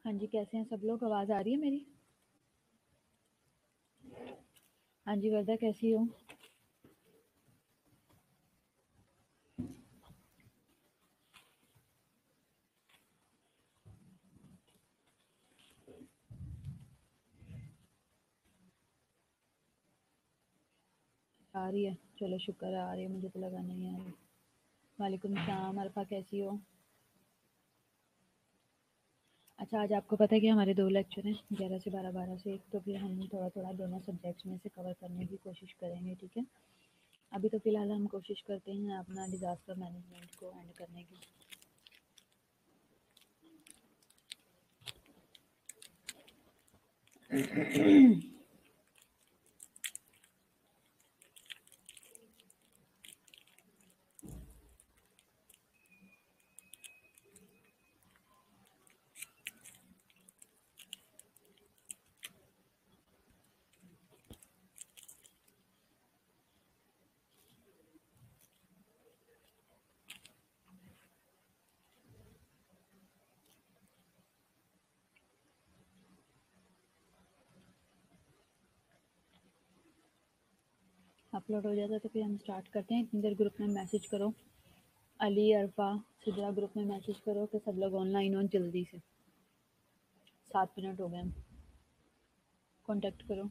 हाँ जी, कैसे हैं सब लोग? आवाज़ आ रही है मेरी? हाँ जी, वर्दा कैसी हो? आ रही है? चलो शुक्र है आ रही है, मुझे तो लगा नहीं आ रही। वालेकुम सलाम, अरफा कैसी हो? अच्छा, आज आपको पता है कि हमारे 2 लेक्चर हैं, 11 से 12, 12 से 1, तो फिर हम थोड़ा-थोड़ा दोनों सब्जेक्ट्स में से कवर करने की कोशिश करेंगे, ठीक है? अभी तो फ़िलहाल हम कोशिश करते हैं अपना डिज़ास्टर मैनेजमेंट को एंड करने की। अपलोड हो जाता है तो फिर हम स्टार्ट करते हैं। इतनी देर ग्रुप में मैसेज करो, अली, अरफा, सिद्रा ग्रुप में मैसेज करो कि सब लोग ऑनलाइन हो जल्दी से। 7 मिनट हो गए हैं, कॉन्टैक्ट करो।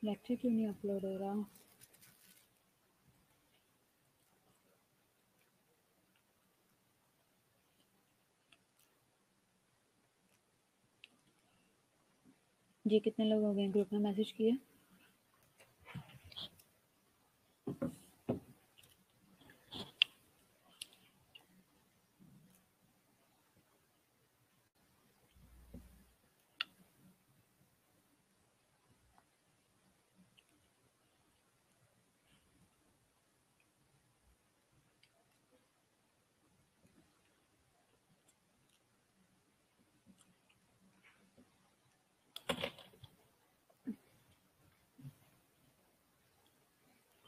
लेक्चर क्यों नहीं अपलोड हो रहा? जी, कितने लोग हो गए ग्रुप में मैसेज किए?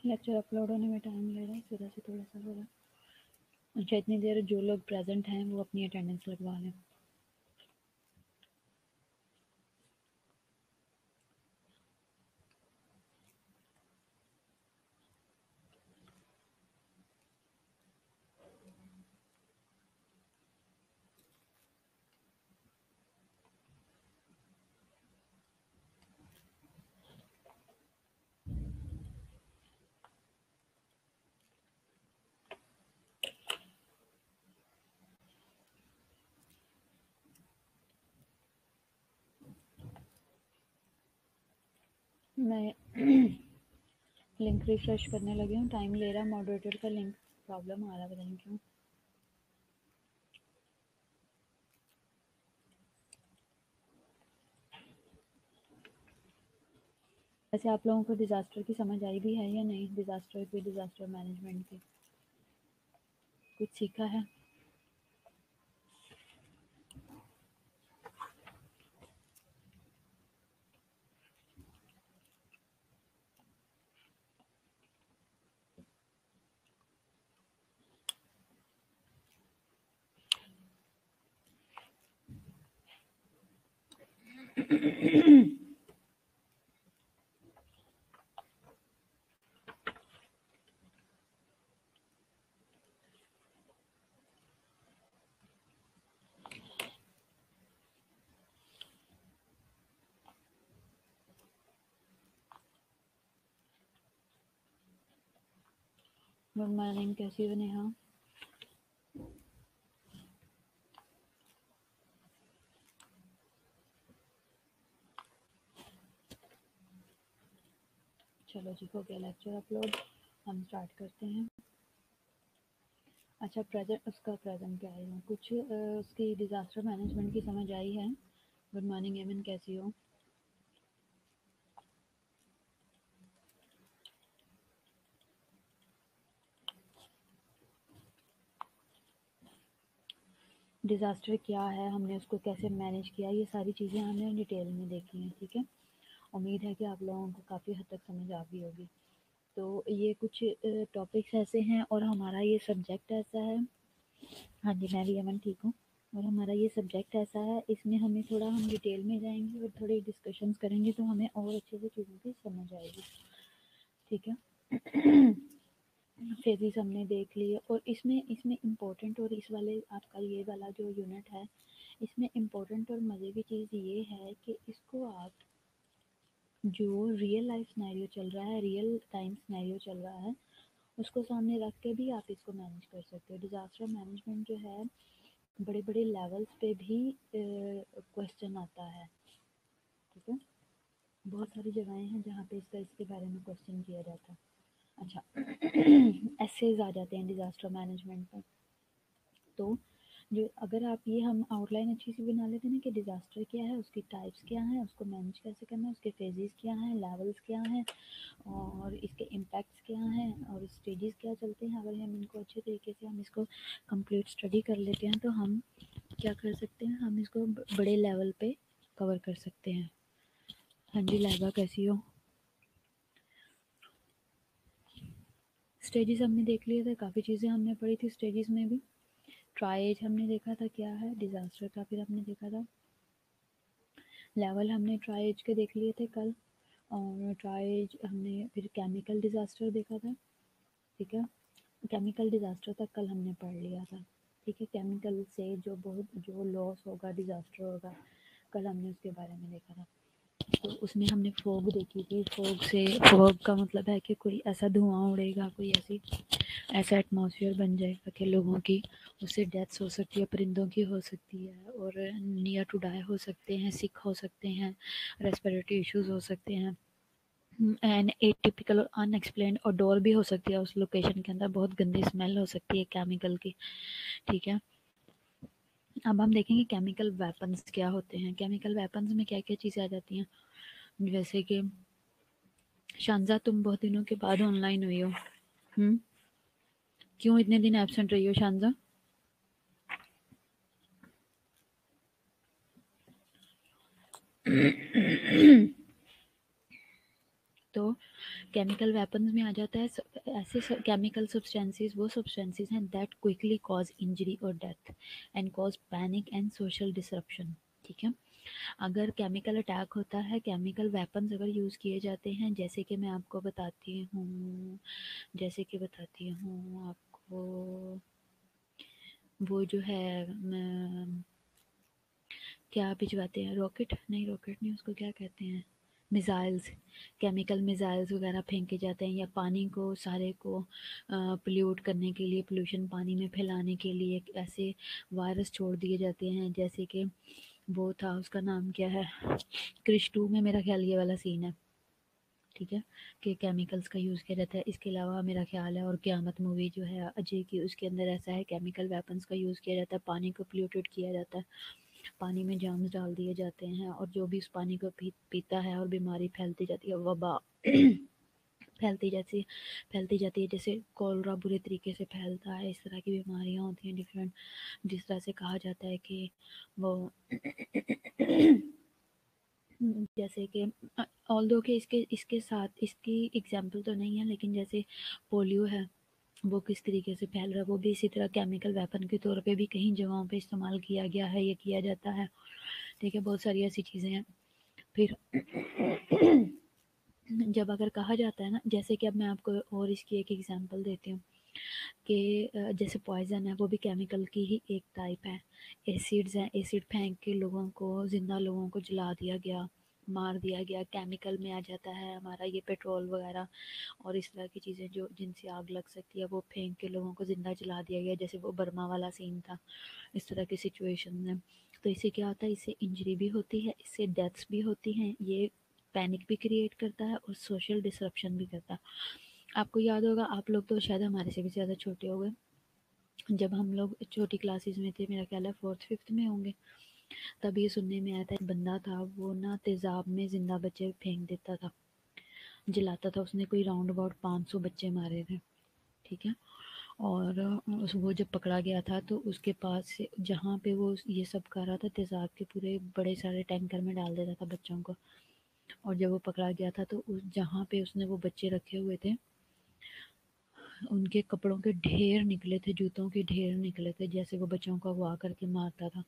लेक्चर अपलोड होने में टाइम ले रहा है, इस वजह से थोड़ा सा हो रहा है। अच्छा, इतनी देर जो लोग प्रेजेंट हैं वो अपनी अटेंडेंस लगवा लें। मैं लिंक रिफ्रेश करने लगी हूँ, टाइम ले रहा है, मॉडरेटर का लिंक प्रॉब्लम आ रहा है, पता नहीं क्यों। वैसे आप लोगों को डिज़ास्टर की समझ आई भी है या नहीं? डिज़ास्टर मैनेजमेंट की कुछ सीखा है? गुड मॉर्निंग, कैसी हो नेहा? चलो जी, हो गया लेक्चर अपलोड, हम स्टार्ट करते हैं। अच्छा, प्रेजेंट क्या है, कुछ उसकी डिज़ास्टर मैनेजमेंट की समझ आई है? गुड मॉर्निंग एमन, कैसी हो? डिज़ास्टर क्या है, हमने उसको कैसे मैनेज किया, ये सारी चीज़ें हमने डिटेल में देखी हैं, ठीक है। उम्मीद है कि आप लोगों को काफ़ी हद तक समझ आ गई होगी। तो ये कुछ टॉपिक्स ऐसे हैं और हमारा ये सब्जेक्ट ऐसा है। हाँ जी, मैं भी अमन ठीक हूँ। और हमारा ये सब्जेक्ट ऐसा है, इसमें हमें थोड़ा हम डिटेल में जाएंगे और थोड़ी डिस्कशंस करेंगे तो हमें और अच्छे से चीज़ों की समझ आएगी, ठीक है। फेजेस हमने देख लिए और इसमें इसमें इम्पोर्टेंट, और इस वाले आपका ये वाला जो यूनिट है, इसमें इम्पोर्टेंट और मज़े की चीज़ ये है कि इसको आप जो रियल लाइफ सिनेरियो चल रहा है, रियल टाइम सिनेरियो चल रहा है, उसको सामने रख के भी आप इसको मैनेज कर सकते हो। डिज़ास्टर मैनेजमेंट जो है, बड़े बड़े लेवल्स पे भी क्वेश्चन आता है, ठीक है। बहुत सारी जगहें हैं जहाँ पे इसके बारे में क्वेश्चन किया जाता है। अच्छा, एसेज आ जाते हैं डिज़ास्टर मैनेजमेंट पर। तो जो अगर आप ये हम आउटलाइन अच्छी सी बना लेते हैं ना कि डिज़ास्टर क्या है, उसकी टाइप्स क्या हैं, उसको मैनेज कैसे करना है, उसके फेजेस क्या हैं, लेवल्स क्या हैं, और इसके इम्पैक्ट्स क्या हैं, और स्टेजेस क्या चलते हैं, अगर हम इनको अच्छे तरीके से हम इसको कंप्लीट स्टडी कर लेते हैं तो हम क्या कर सकते हैं, हम इसको बड़े लेवल पे कवर कर सकते हैं। हाँ जी लाइबा, कैसी हो? स्टेजेस हमने देख लिए थे, काफ़ी चीज़ें हमने पढ़ी थी स्टेजेस में भी। ट्राइज हमने देखा था क्या है डिज़ास्टर का, फिर हमने देखा था लेवल, हमने ट्राइज के देख लिए थे कल। और ट्राइज हमने फिर केमिकल डिज़ास्टर देखा था, ठीक है। केमिकल डिज़ास्टर तक कल हमने पढ़ लिया था, ठीक है। केमिकल से जो लॉस होगा, डिज़ास्टर होगा, कल हमने उसके बारे में देखा था। तो उसमें हमने फॉग देखी थी। फॉग का मतलब है कि कोई ऐसा धुआं उड़ेगा, कोई ऐसा एटमॉस्फेयर बन जाएगा कि लोगों की उससे डेथ्स हो सकती है, परिंदों की हो सकती है, और नियर टू डाई हो सकते हैं, सिक हो सकते हैं, रेस्पिरेटरी इश्यूज हो सकते हैं, एंड एटिपिकल और अनएक्सप्लेन्ड ओडोर भी हो सकती है उस लोकेशन के अंदर, बहुत गंदी स्मेल हो सकती है केमिकल की, ठीक है। अब हम देखेंगे केमिकल वेपन्स क्या होते हैं। केमिकल वेपन्स में क्या क्या चीज़ें आ जाती हैं, जैसे कि शानजा, तुम बहुत दिनों के बाद ऑनलाइन हुई हो, क्यों इतने दिन एब्सेंट रही हो शानजा? तो केमिकल वेपन्स में आ जाता है ऐसे केमिकल सब्सटेंसेस, वो सब्सटेंसेस हैं दैट क्विकली कॉज इंजरी और death and cause panic and social disruption, ठीक है। अगर केमिकल अटैक होता है, केमिकल वेपन्स अगर यूज़ किए जाते हैं, जैसे कि मैं आपको बताती हूँ, आपको वो जो है क्या भिजवाते हैं, रॉकेट नहीं, उसको क्या कहते हैं, मिज़ाइल्स, केमिकल मिज़ाइल्स वगैरह फेंके जाते हैं, या पानी को सारे को पोल्यूट करने के लिए, पोल्यूशन पानी में फैलाने के लिए ऐसे वायरस छोड़ दिए जाते हैं, जैसे कि वो था, उसका नाम क्या है, क्रिश 2 में मेरा ख्याल ये वाला सीन है, ठीक है, कि केमिकल्स का यूज़ किया जाता है। इसके अलावा मेरा ख्याल है और क़यामत मूवी जो है अजय की, उसके अंदर ऐसा है केमिकल वेपन्स का यूज़ किया जाता है, पानी को पोल्यूटेड किया जाता है, पानी में जर्म्स डाल दिए जाते हैं और जो भी उस पानी को पीता है और बीमारी फैलती जाती है, वबा फैलती जाती है, जैसे कोलरा बुरे तरीके से फैलता है, इस तरह की बीमारियां होती हैं डिफरेंट। जिस तरह से कहा जाता है कि वो जैसे कि ऑल्दो के इसके इसके साथ इसकी एग्जाम्पल तो नहीं है, लेकिन जैसे पोलियो है वो किस तरीके से फैल रहा है, वो भी इसी तरह केमिकल वेपन के तौर पे भी कई जगहों पे इस्तेमाल किया गया है, ये किया जाता है। ठीक है, बहुत सारी ऐसी चीज़ें हैं। फिर जब अगर कहा जाता है ना, जैसे कि अब मैं आपको और इसकी एक एग्जांपल देती हूँ कि जैसे पॉइज़न है वो भी केमिकल की ही एक टाइप है। एसिड्स हैं, एसिड फेंक के लोगों को, ज़िंदा लोगों को जला दिया गया, मार दिया गया, केमिकल में आ जाता है हमारा ये पेट्रोल वगैरह और इस तरह की चीज़ें जो जिनसे आग लग सकती है, वो फेंक के लोगों को ज़िंदा जला दिया गया, जैसे वो बर्मा वाला सीन था। इस तरह की सिचुएशन में तो इससे क्या होता है, इससे इंजरी भी होती है, इससे डेथ्स भी होती हैं, ये पैनिक भी क्रिएट करता है और सोशल डिसरप्शन भी करता है। आपको याद होगा, आप लोग तो शायद हमारे से भी ज़्यादा छोटे हो गए, जब हम लोग छोटी क्लासेस में थे, मेरा ख्याल है 4th-5th में होंगे, तब ये सुनने में आया था, एक बंदा था वो ना तेज़ाब में ज़िंदा बच्चे फेंक देता था, जलाता था। उसने कोई राउंड अबाउट 500 बच्चे मारे थे। ठीक है, और वो जब पकड़ा गया था तो उसके पास से जहाँ पे वो ये सब कर रहा था, तेज़ाब के पूरे बड़े सारे टैंकर में डाल देता था बच्चों को। और जब वो पकड़ा गया था तो उस जहाँ पे उसने वो बच्चे रखे हुए थे, उनके कपड़ों के ढेर निकले थे, जूतों के ढेर निकले थे, जैसे वो बच्चों को अगवा करके मारता था।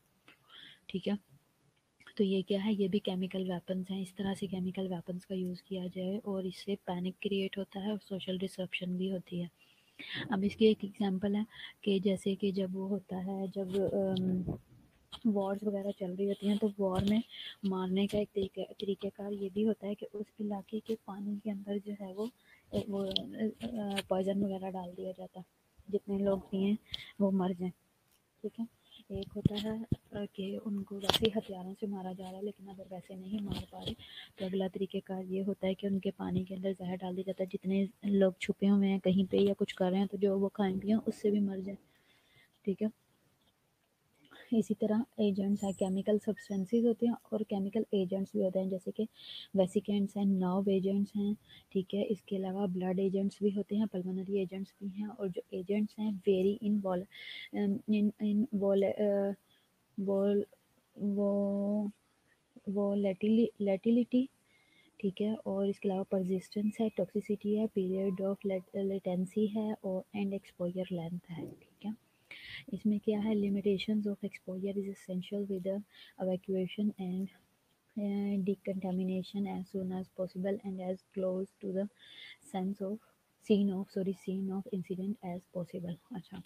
ठीक है, तो ये क्या है, ये भी केमिकल वेपन्स हैं। इस तरह से केमिकल वेपन्स का यूज़ किया जाए और इससे पैनिक क्रिएट होता है और सोशल डिसरप्शन भी होती है। अब इसकी एक एग्जांपल है कि जैसे कि जब वो होता है, जब वॉर्स वगैरह चल रही होती हैं, तो वॉर में मारने का एक तरीक़ेकार ये भी होता है कि उस इलाके के पानी के अंदर जो है वो पॉइज़न वगैरह डाल दिया जाता है, जितने लोग पिएँ वो मर जाएँ। ठीक है, एक होता है कि उनको वैसे ही हथियारों से मारा जा रहा है, लेकिन अगर वैसे नहीं मार पा रहे तो अगला तरीक़ेकार ये होता है कि उनके पानी के अंदर ज़हर डाल दिया जाता है, जितने लोग छुपे हुए हैं कहीं पे या कुछ कर रहे हैं, तो जो वो खाएँ पिएँ उससे भी मर जाए। ठीक है, इसी तरह एजेंट्स हैं, केमिकल सब्सटेंसेस होते हैं और केमिकल एजेंट्स भी होते हैं, जैसे कि वेसिकेंट्स हैं, नर्व एजेंट्स हैं। ठीक है, इसके अलावा ब्लड एजेंट्स भी होते हैं, पल्मोनरी एजेंट्स भी हैं, और जो एजेंट्स हैं very in wall in in wall wall वो वोलेटिलिटी। ठीक है, और इसके अलावा परसिस्टेंस है, टॉक्सिसिटी है, पीरियड ऑफ लेटेंसी है और एंड एक्सपोजर लेंथ है। ठीक है, इसमें क्या है, limitations of exposure is essential with evacuation and decontamination as soon as possible and as close to the scene of incident as possible। अच्छा,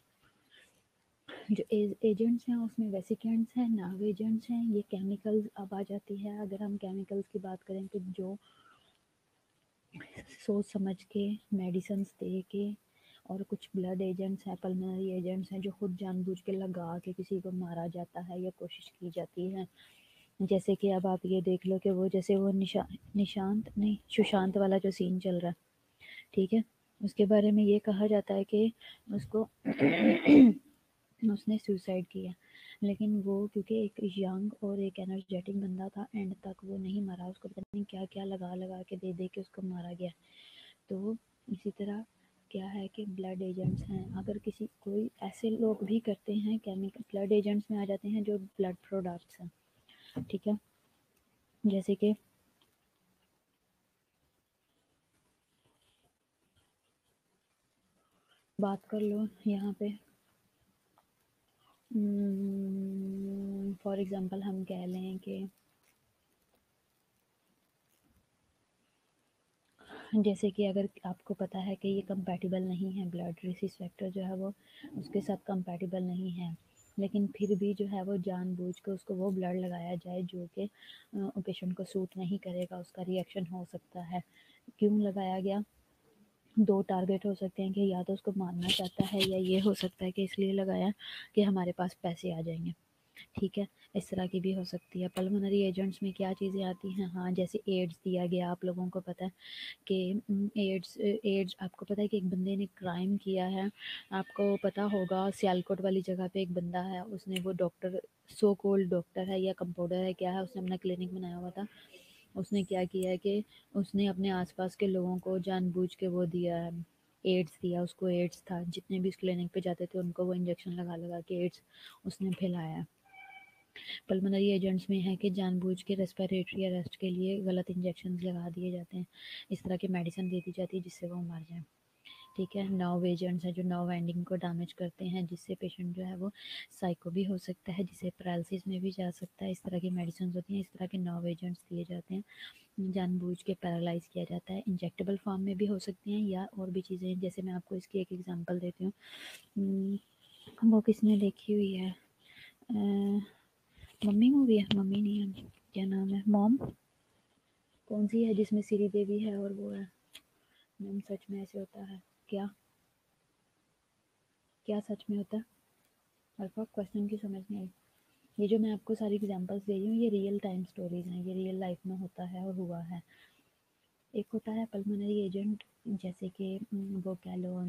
जो एजेंट्स हैं उसमें वेसिकेंट्स हैं, नर्व एजेंट्स हैं, ये केमिकल्स अब आ जाती है। अगर हम केमिकल्स की बात करें तो जो सोच समझ के मेडिसिन्स दे के, और कुछ ब्लड एजेंट्स हैं, पल्मोनरी एजेंट्स हैं, जो खुद जानबूझ के लगा के किसी को मारा जाता है या कोशिश की जाती है। जैसे कि अब आप ये देख लो कि वो जैसे वो निशांत नहीं सुशांत वाला जो सीन चल रहा है, ठीक है, उसके बारे में ये कहा जाता है कि उसको उसने सुसाइड किया, लेकिन वो क्योंकि एक यंग और एक एनर्जेटिक बंदा था, एंड तक वो नहीं मरा, उसको पता नहीं क्या क्या लगा लगा के दे दे के उसको मारा गया। तो इसी तरह क्या है कि ब्लड एजेंट्स हैं, अगर किसी कोई ऐसे लोग भी करते हैं, केमिकल ब्लड एजेंट्स में आ जाते हैं जो ब्लड प्रोडक्ट्स हैं। ठीक है, जैसे कि बात कर लो यहाँ पे, फॉर एग्ज़ाम्पल हम कह लें कि जैसे कि अगर आपको पता है कि ये कंपैटिबल नहीं है, ब्लड रेसिस फैक्टर जो है वो उसके साथ कंपैटिबल नहीं है, लेकिन फिर भी जो है वो जानबूझ के उसको वो ब्लड लगाया जाए जो कि पेशेंट को सूट नहीं करेगा, उसका रिएक्शन हो सकता है। क्यों लगाया गया? दो टारगेट हो सकते हैं कि या तो उसको मारना चाहता है, या ये हो सकता है कि इसलिए लगाया कि हमारे पास पैसे आ जाएंगे। ठीक है, इस तरह की भी हो सकती है। पल्मोनरी एजेंट्स में क्या चीज़ें आती हैं, हाँ जैसे एड्स दिया गया, आप लोगों को पता है कि एड्स एड्स आपको पता है कि एक बंदे ने क्राइम किया है, आपको पता होगा सियालकोट वाली जगह पे एक बंदा है, उसने वो डॉक्टर सो कॉल्ड डॉक्टर है या कंपाउंडर है क्या है, उसने अपना क्लिनिक बनाया हुआ था। उसने क्या किया है कि उसने अपने आसपास के लोगों को जानबूझ के वो दिया है, एड्स दिया, उसको एड्स था, जितने भी उस क्लिनिक पे जाते थे उनको वो इंजेक्शन लगा लगा के एड्स उसने फैलाया है। पल्मोनरी एजेंट्स में है कि जानबूझ के रेस्पिरेटरी अरेस्ट के लिए गलत इंजेक्शन लगा दिए जाते हैं, इस तरह की मेडिसिन दे दी जाती है जिससे वो मर जाए। ठीक है, नर्व एजेंट्स हैं जो नर्व एंडिंग को डैमेज करते हैं, जिससे पेशेंट जो है वो साइको भी हो सकता है, जिससे पैरालिसिस में भी जा सकता है। इस तरह की मेडिसिन होती हैं, इस तरह के नर्व एजेंट्स दिए जाते हैं, जानबूझ के पैरालाइज किया जाता है। इंजेक्टेबल फॉर्म में भी हो सकती हैं या और भी चीज़ें, जैसे मैं आपको इसकी एक एग्जांपल देती हूँ। वो किसने देखी हुई है, मम्मी मूवी है, मम्मी नहीं है, क्या नाम है, मॉम, कौन सी है जिसमें श्री देवी है और वो है, मैम सच में ऐसे होता है क्या, क्या सच में होता है? अल्फा क्वेश्चन की समझ नहीं आई। ये जो मैं आपको सारी एग्जांपल्स दे रही हूँ ये रियल टाइम स्टोरीज हैं, ये रियल लाइफ में होता है और हुआ है। एक होता है पल्मोनरी एजेंट, जैसे कि वो कह लो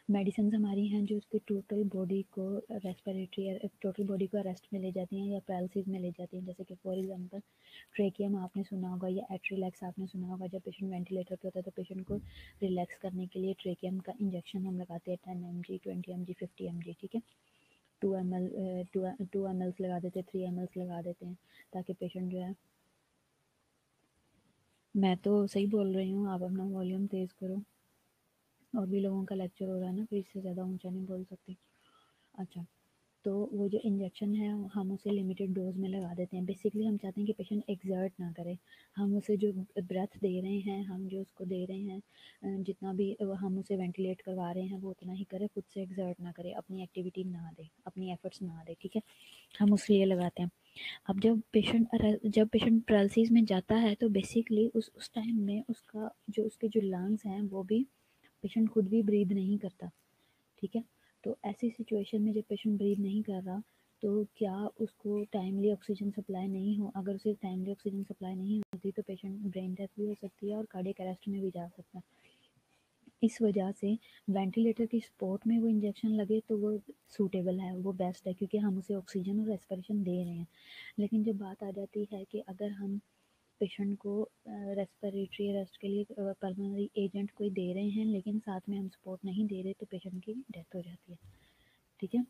मेडिसिन हमारी हैं जो उसकी टोटल बॉडी को रेस्पिरेटरी टोटल बॉडी को अरेस्ट में ले जाती हैं या पैरालिसिस में ले जाती हैं। जैसे कि फॉर एग्जांपल ट्रेकियम आपने सुना होगा या एट्रिलैक्स आपने सुना होगा, जब पेशेंट वेंटिलेटर पे होता है तो पेशेंट को रिलैक्स करने के लिए ट्रेकियम का इंजेक्शन हम लगाते हैं 10 mg 20 mg 50 mg, ठीक है, 2 ml 2 ml लगा देते हैं, 3 ml लगा देते हैं ताकि पेशेंट जो है, मैं तो सही बोल रही हूँ, आप अपना वॉल्यूम तेज़ करो, और भी लोगों का लेक्चर हो रहा है ना, फिर इससे ज़्यादा ऊंचा नहीं बोल सकती। अच्छा, तो वो जो इंजेक्शन है हम उसे लिमिटेड डोज में लगा देते हैं। बेसिकली हम चाहते हैं कि पेशेंट एक्सर्ट ना करे, हम उसे जो ब्रेथ दे रहे हैं, हम जो उसको दे रहे हैं, जितना भी हम उसे वेंटिलेट करवा रहे हैं वो उतना ही करे, खुद से एक्सर्ट ना करे, अपनी एक्टिविटी ना दे, अपनी एफर्ट्स ना दे, ठीक है, हम उसके लिए लगाते हैं। अब जब पेशेंट पैरालिसिस में जाता है तो बेसिकली उस टाइम में उसका जो लंग्स हैं वो भी, पेशेंट खुद भी ब्रीद नहीं करता, ठीक है, तो ऐसी सिचुएशन में जब पेशेंट ब्रीद नहीं कर रहा तो क्या उसको टाइमली ऑक्सीजन सप्लाई नहीं हो, अगर उसे टाइमली ऑक्सीजन सप्लाई नहीं होती तो पेशेंट ब्रेन डेथ भी हो सकती है और कार्डियक अरेस्ट में भी जा सकता है। इस वजह से वेंटिलेटर की सपोर्ट में वो इंजेक्शन लगे तो वो सूटेबल है, वो बेस्ट है, क्योंकि हम उसे ऑक्सीजन और रेस्पिरेशन दे रहे हैं। लेकिन जब बात आ जाती है कि अगर हम पेशेंट को रेस्पिरेटरी अरेस्ट के लिए पल्मोनरी एजेंट कोई दे रहे हैं लेकिन साथ में हम सपोर्ट नहीं दे रहे तो पेशेंट की डेथ हो जाती है, ठीक है।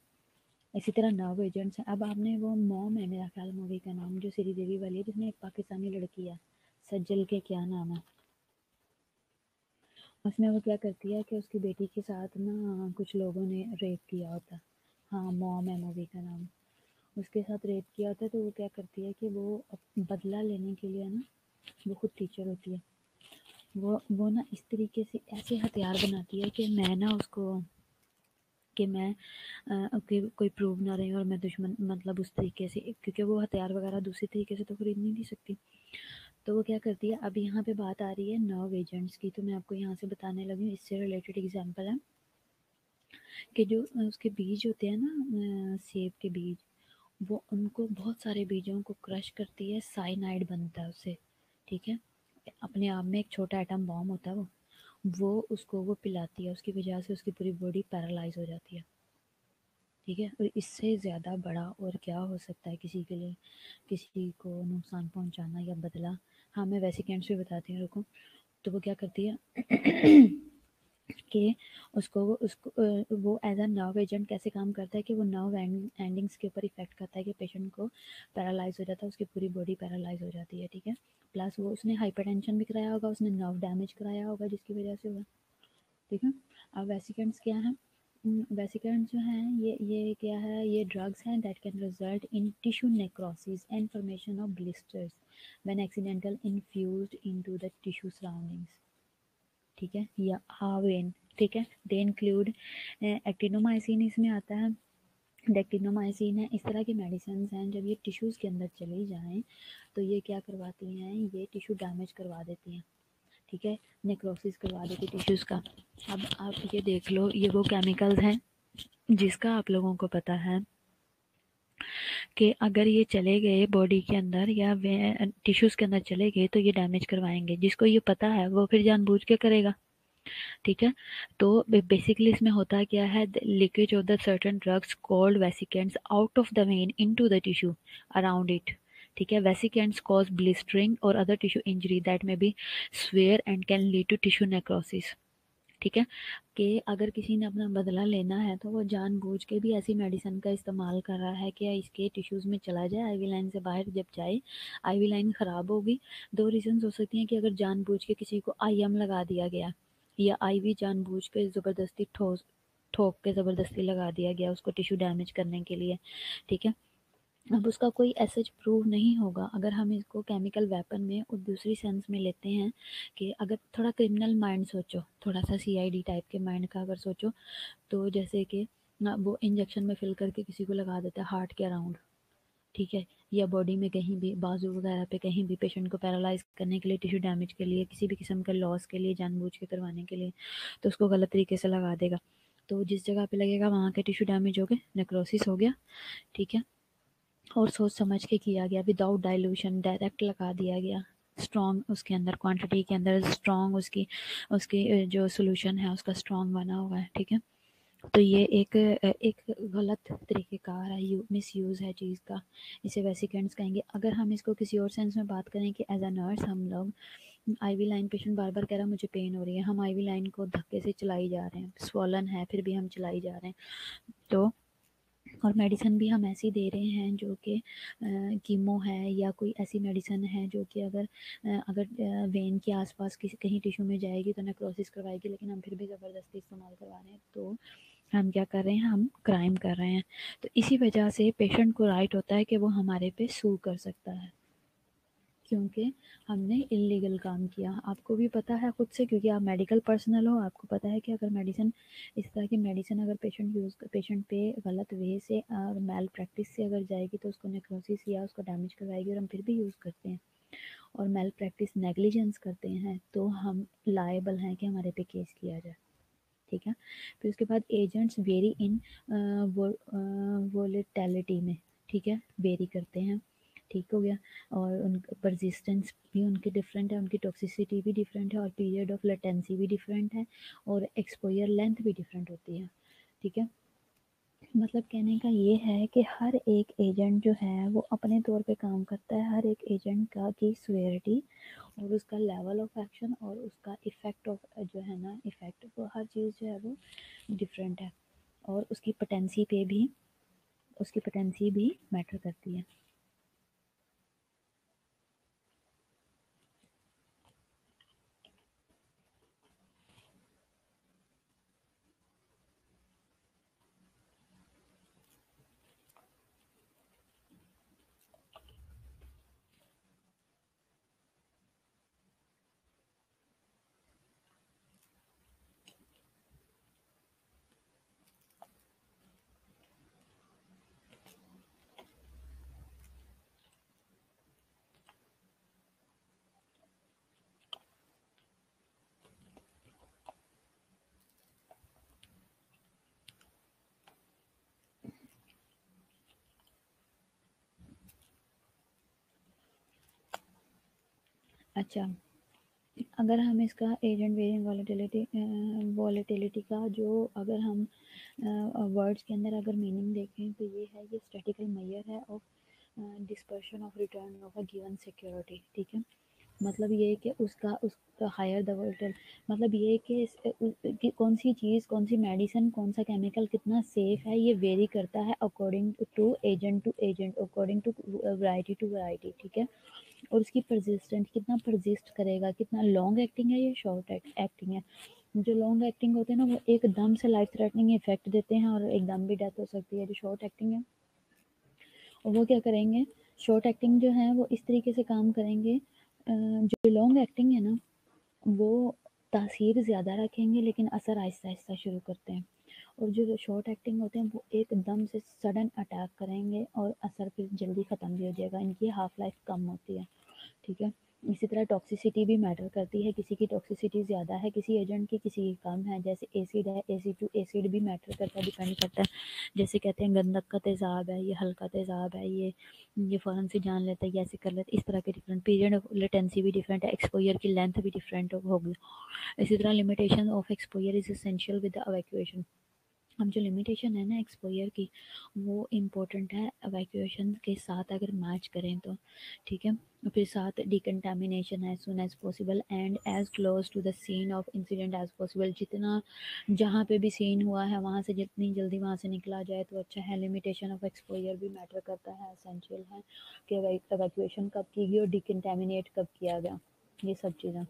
इसी तरह नर्व एजेंट्स हैं। अब आपने वो मॉम है मेरा ख्याल मूवी का नाम, जो श्रीदेवी वाली है, जिसमें एक पाकिस्तानी लड़की है, सज्जल के क्या नाम है, उसमें वो क्या करती है कि उसकी बेटी के साथ ना कुछ लोगों ने रेप किया होता है, हाँ मॉम है मूवी का नाम, उसके साथ रेप किया होता है, तो वो क्या करती है कि वो बदला लेने के लिए ना, वो खुद टीचर होती है, वो ना इस तरीके से ऐसे हथियार बनाती है कि मैं ना उसको, कि मैं कोई प्रूव ना रहे और मैं दुश्मन, मतलब उस तरीके से, क्योंकि वो हथियार वगैरह दूसरी तरीके से तो खरीद नहीं सकती, तो वो क्या करती है। अब यहाँ पे बात आ रही है नर्व एजेंट्स की, तो मैं आपको यहाँ से बताने लगी हूँ, इससे रिलेटेड एग्जांपल है कि जो उसके बीज होते हैं ना, सेब के बीज, वो उनको बहुत सारे बीजों को क्रश करती है, साइनाइड बनता है उससे, ठीक है, अपने आप में एक छोटा एटम बॉम्ब होता है वो उसको वो पिलाती है, उसकी वजह से उसकी पूरी बॉडी पैरालाइज हो जाती है, ठीक है, और इससे ज़्यादा बड़ा और क्या हो सकता है किसी के लिए, किसी को नुकसान पहुंचाना या बदला। हाँ मैं वैसे कैंट्स भी बताती हूँ, रुको। तो वो क्या करती है कि वो एज अ नर्व एजेंट कैसे काम करता है कि वो नर्व एंडिंग्स के ऊपर इफेक्ट करता है कि पेशेंट को पैरालाइज हो जाता है, उसकी पूरी बॉडी पैरालाइज हो जाती है, ठीक है, प्लस वो उसने हाइपरटेंशन भी कराया होगा, उसने नर्व डैमेज कराया होगा जिसकी वजह से हुआ, ठीक है। अब वेसिकेंट्स क्या है, वेसिकेंट्स जो हैं ये क्या है, ये ड्रग्स हैं that can result in tissue necrosis and formation of blisters when accidental infused into the tissue surroundings, ठीक है, या हावेन, ठीक है, दे इंक्लूड एक्टिनोमाइसिन इसमें आता है, डेक्टिनोमाइसिन है, इस तरह की मेडिसिन हैं जब ये टिश्यूज़ के अंदर चली जाएं तो ये क्या करवाती हैं, ये टिश्यू डैमेज करवा देती हैं, ठीक है, नेक्रोसिस करवा देती टिश्यूज़ का। अब आप ये देख लो, ये वो केमिकल्स हैं जिसका आप लोगों को पता है कि अगर ये चले गए बॉडी के अंदर या टिश्यूज़ के अंदर चले गए तो ये डैमेज करवाएंगे। जिसको ये पता है वो फिर जानबूझ के करेगा, ठीक है। तो बेसिकली इसमें होता क्या है, leakage of the certain drugs called vesicants out of the vein into the tissue around it, ठीक है। वेसिकेंट्स कॉज ब्लिस्टरिंग और other tissue injury that may be severe and can lead to tissue necrosis, ठीक है। कि अगर किसी ने अपना बदला लेना है तो वो जानबूझ के भी ऐसी मेडिसिन का इस्तेमाल कर रहा है कि इसके टिश्यूज़ में चला जाए, आईवी लाइन से बाहर जब जाए आईवी लाइन ख़राब होगी। दो रीज़न्स हो सकती हैं कि अगर जानबूझ के किसी को आईएम लगा दिया गया या आईवी जानबूझ के ज़बरदस्ती ठोक के ज़बरदस्ती लगा दिया गया उसको टिश्यू डैमेज करने के लिए, ठीक है। अब उसका कोई एसच प्रूव नहीं होगा। अगर हम इसको केमिकल वेपन में और दूसरी सेंस में लेते हैं कि अगर थोड़ा क्रिमिनल माइंड सोचो, थोड़ा सा सीआईडी टाइप के माइंड का अगर सोचो, तो जैसे कि वो इंजेक्शन में फिल करके किसी को लगा देता है हार्ट के अराउंड, ठीक है, या बॉडी में कहीं भी बाजू वगैरह पे कहीं भी पेशेंट को पैरालाइज करने के लिए, टिश्यू डैमेज के लिए, किसी भी किस्म का लॉस के लिए जानबूझ के करवाने के लिए, तो उसको गलत तरीके से लगा देगा। तो जिस जगह पे लगेगा वहाँ के टिश्यू डैमेज हो गए, नेक्रोसिस हो गया, ठीक है। और सोच समझ के किया गया, विदाउट डाइल्यूशन डायरेक्ट लगा दिया गया, स्ट्रॉन्ग उसके अंदर क्वांटिटी के अंदर स्ट्रॉन्ग उसकी उसकी जो सोल्यूशन है उसका स्ट्रॉन्ग बना हुआ है, ठीक है। तो ये एक गलत तरीक़ेकार है, मिसयूज़ है चीज़ का, इसे वेसिकेंट्स कहेंगे। अगर हम इसको किसी और सेंस में बात करें कि एज अ नर्स हम लोग आईवी लाइन पेशेंट बार बार कह रहा है मुझे पेन हो रही है, हम आईवी लाइन को धक्के से चलाई जा रहे हैं, स्वॉलन है फिर भी हम चलाई जा रहे हैं, तो और मेडिसिन भी हम ऐसी दे रहे हैं जो कि कीमो है या कोई ऐसी मेडिसिन है जो कि अगर वेन के आसपास किसी कहीं टिश्यू में जाएगी तो नेक्रोसिस करवाएगी, लेकिन हम फिर भी ज़बरदस्ती इस्तेमाल करवा रहे हैं, तो हम क्या कर रहे हैं, हम क्राइम कर रहे हैं। तो इसी वजह से पेशेंट को राइट होता है कि वो हमारे पे सू कर सकता है, क्योंकि हमने इल्लीगल काम किया। आपको भी पता है खुद से, क्योंकि आप मेडिकल पर्सनल हो, आपको पता है कि अगर मेडिसिन, इस तरह की मेडिसिन अगर पेशेंट पे गलत वे से मैल प्रैक्टिस से अगर जाएगी तो उसको नेक्रोसिस या उसको डैमेज करवाएगी, और हम फिर भी यूज़ करते हैं और मैल प्रैक्टिस नेग्लिजेंस करते हैं तो हम लायबल हैं कि हमारे पे केस किया जाए, ठीक है। फिर उसके बाद एजेंट्स वेरी इन वोलेटिलिटी में, ठीक है, वेरी करते हैं, ठीक हो गया। और उन परसिस्टेंस भी उनकी डिफरेंट है, उनकी टॉक्सिसिटी भी डिफरेंट है, और पीरियड ऑफ लेटेंसी भी डिफरेंट है, और एक्सपोजर लेंथ भी डिफरेंट होती है, ठीक है। मतलब कहने का ये है कि हर एक एजेंट जो है वो अपने तौर पे काम करता है, हर एक एजेंट का की सीवियरिटी और उसका लेवल ऑफ एक्शन और उसका इफ़ेक्ट ऑफ जो है ना इफ़ेक्ट, वो हर चीज़ जो है वो डिफरेंट है, और उसकी पोटेंसी भी मैटर करती है। अच्छा, अगर हम इसका एजेंट वेरिएंट वॉलेटिलिटी का जो अगर हम वर्ड्स के अंदर अगर मीनिंग देखें तो ये है, ये स्टैटिकल मेजर है of dispersion of return of a given security, ठीक है। मतलब ये है कि उसका हायर द वोल्टेज, मतलब ये है कि कौन सी चीज़, कौन सी मेडिसिन, कौन सा केमिकल कितना सेफ है, ये वेरी करता है according to agent, according to variety, ठीक है। और उसकी परसिस्टेंट कितना परसिस्ट करेगा, कितना लॉन्ग एक्टिंग है, ये शॉर्ट एक्टिंग है। जो लॉन्ग एक्टिंग होते हैं ना वो एकदम से लाइफ थ्रेटनिंग इफेक्ट देते हैं और एकदम भी डेथ हो सकती है। जो शॉर्ट एक्टिंग है और वो क्या करेंगे, शॉर्ट एक्टिंग जो है वो इस तरीके से काम करेंगे, जो लॉन्ग एक्टिंग है ना वो तासीर ज़्यादा रखेंगे लेकिन असर आहिस्ता आहिस्ता शुरू करते हैं, और जो शॉर्ट एक्टिंग होते हैं वो एकदम से सडन अटैक करेंगे और असर फिर जल्दी ख़त्म भी हो जाएगा, इनकी हाफ लाइफ कम होती है, ठीक है। इसी तरह टॉक्सिसिटी भी मैटर करती है, किसी की टॉक्सिसिटी ज़्यादा है किसी एजेंट की, किसी की कम है। जैसे एसिड है, एसिड टू एसिड भी मैटर करता है, डिपेंड करता है। जैसे कहते हैं गंधक का तेज़ाब है, ये हल्का तेज़ाब है, ये फ़ौरन से जान लेता है, ये ऐसे कर लेता है। इस तरह के डिफरेंट पीरियड ऑफ लेटेंसी भी डिफरेंट है, एक्सपोजर की लेंथ भी डिफरेंट होगी। इसी तरह limitation of exposure is essential with the evacuation. अब जो लिमिटेशन है ना एक्सपोजर की, वो इम्पोर्टेंट है एवैक्यूएशन के साथ अगर मैच करें तो, ठीक है। फिर साथ decontamination as soon as possible and as close to the scene of incident as possible. जितना जहाँ पे भी सीन हुआ है वहाँ से जितनी जल्दी वहाँ से निकला जाए तो अच्छा है। लिमिटेशन ऑफ एक्सपोजर भी मैटर करता है, एसेंशियल है कि एवैक्यूएशन कब की गई और डिकंटामिनेट कब किया गया, ये सब चीज़ें।